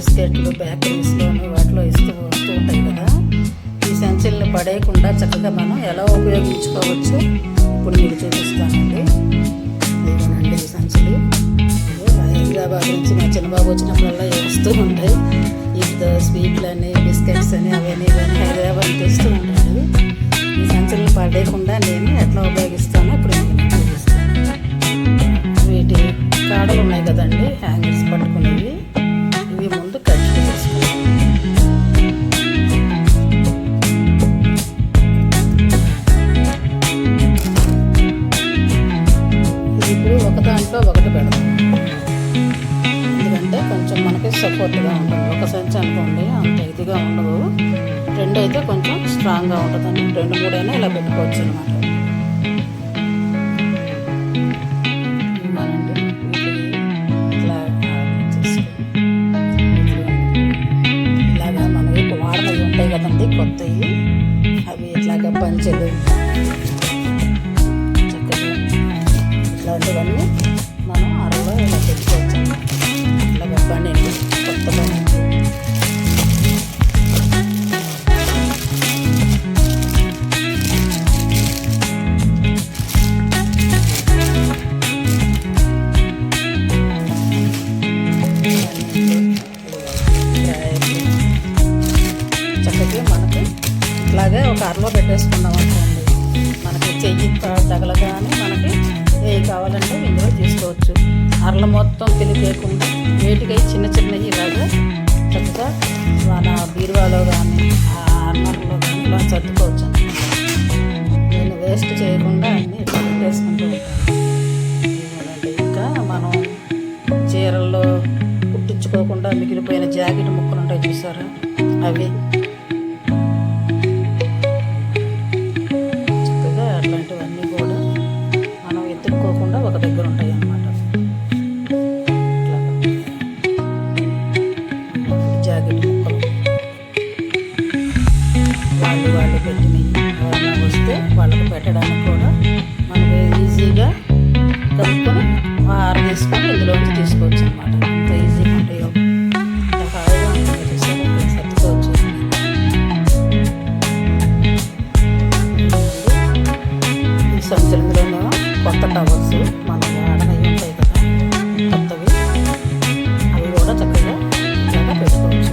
బిస్కెట్లు బేకరీస్లోను వాటిలో వస్తూ ఉంటాయి కదా. ఈ సంచులను పడేయకుండా చక్కగా మనం ఎలా ఉపయోగించుకోవచ్చు ఇప్పుడు మీకు చూపిస్తానండి. ఇదిగోనండి ఈ సంచులు. హైదరాబాద్ నుంచి మా చిన్నబాబు వచ్చినప్పుడల్లా వస్తూ ఉంటాయి. ఇది స్వీట్లు అని బిస్కెట్స్ అని అవన్నీ ఇవన్నీ హైదరాబాద్ తెస్తూ ఉంటాడు. ఈ సంచులను పడేయకుండా నేను ఎట్లా ఉపయోగిస్తానో ఇప్పుడు మీకు చూపిస్తాను. వీటి కాడలు ఉన్నాయి కదండి, హ్యాంగర్స్ పట్టుకునేవి, ఇవి ముందు కట్ చేసుకున్నాను. ఇప్పుడు ఒక దాంట్లో ఒకటి పెడతాం, ఎందుకంటే కొంచెం మనకి సపోర్ట్గా ఉంటుంది. ఒక సంచి అనుకోండి అంత ఇదిగా ఉండదు, రెండు అయితే కొంచెం స్ట్రాంగ్గా ఉంటుందని 2-3 అయినా ఇలా పెట్టుకోవచ్చు అనమాట. ఇలాగా మనకి వాడనవి ఉంటాయి కదండి కొత్తవి, అవి ఇట్లాగా పంచెలు చక్కగా ఇట్లాంటివన్నీ మనం అరలో ఇలా పెట్టుకోవచ్చు అన్నమాట. ఇలాగ బనీలు, కొత్త బనీలు. చక్కగా మనకి ఇట్లాగే ఒక అరలో పెట్టేసుకున్నాం అనుకోండి, మనకి చెయ్యి తగలగానే మనకి ఏ కావాలంటే ఇందులో తీసుకోవచ్చు. అరలు మొత్తం తెలియకుండా వేటికై చిన్న చిన్నవి ఇలాగా చక్కగా మన బీరువాలో కానీ ఆర్మర్లో కానీ ఇలా సర్దుకోవచ్చు అన్నమాట. నేను వేస్ట్ చేయకుండా అన్నీ ఇట్లా పెట్టేసుకుంటూ ఉంటాను. ఇంకా మనం చీరల్లో కుట్టించుకోకుండా మిగిలిపోయిన జాకెట్ ముక్కలు ఉంటాయి చూసారా, అవి చక్కగా అట్లాంటివన్నీ కూడా మనం ఎత్తుక్కోకుండా ఒక దగ్గర ఉంటాయి అన్నమాట. జాకెట్ ముక్కలు వాళ్ళు పెట్టినవి ఎవరైనా వస్తే వాళ్ళకి పెట్టడానికి కూడా మనకి ఈజీగా కలుపుకొని ఆరవేసుకొని ఇందులోంచి తీసుకోవచ్చు అన్నమాట. అంత ఈజీగా ఉంటాయో హాయిగా ఉంటుంది, సర్దుకోవచ్చు. ఈ సంచులంలోనూ కొత్త టవర్స్ మనం వాడనవి ఉంటాయి కదా కొత్తవి, అవి కూడా చక్కగా ఇలాగా పెట్టుకోవచ్చు.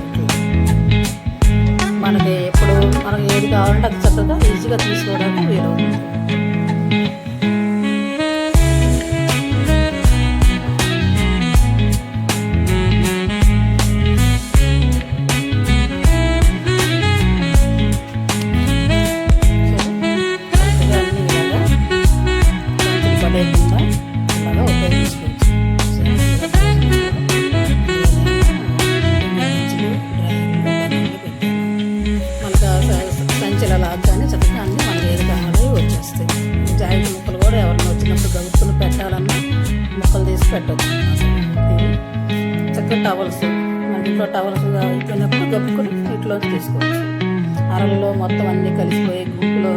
మనకి ఎప్పుడు మనకి ఏది కావాలంటే అది చక్కగా ఈజీగా తీసుకోవడానికి వీలవుతుంది. లేకుండా ఇలాగా ఉపయోగించుకోవచ్చు. మనకు సంచుల లాగానే చక్కగా అన్నీ మనకి ఏది కావాలో వచ్చేస్తాయి. జాకెట్ ముక్కలు కూడా ఎవరైనా వచ్చినప్పుడు గబుక్కులు పెట్టాలన్నా ముక్కలు తీసి పెట్టవచ్చు. చక్కగా టవల్స్ మన ఇంట్లో టవల్స్ అయిపోయినప్పుడు గబుక్కులు ఇంట్లో తీసుకోవచ్చు. అరల్లో మొత్తం అన్నీ కలిసిపోయి గుంపులో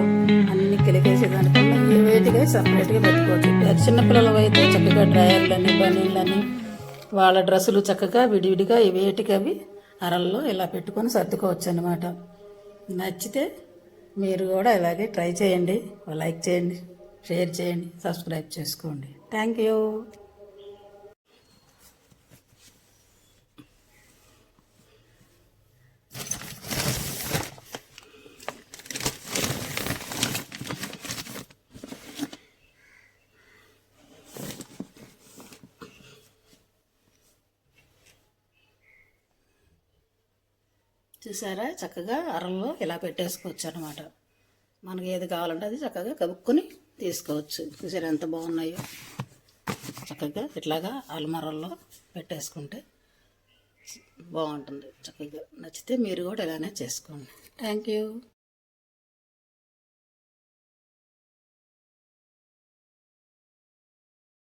అన్నీ కిలికేసేదానికన్నా ఈ వేటిగా సపరేట్గా పెట్టుకోవచ్చు. చిన్నపిల్లలు అయితే చక్కగా డ్రాయర్లని బనీళ్ళని వాళ్ళ డ్రెస్సులు చక్కగా విడివిడిగా ఈ వేటికి అవి అరల్లో ఇలా పెట్టుకొని సర్దుకోవచ్చు అన్నమాట. నచ్చితే మీరు కూడా ఇలాగే ట్రై చేయండి, లైక్ చేయండి, షేర్ చేయండి, సబ్స్క్రైబ్ చేసుకోండి. Thank you. చూసారా, చక్కగా అరల్లో ఇలా పెట్టేసుకోవచ్చు అనమాట. మనకి ఏది కావాలంటే అది చక్కగా కలుపుకొని తీసుకోవచ్చు. చూసారా ఎంత బాగున్నాయో. చక్కగా ఇట్లాగా అల్మారాల్లో పెట్టేసుకుంటే బాగుంటుంది. చక్కగా నచ్చితే మీరు కూడా ఇలానే చేసుకోండి. Thank you.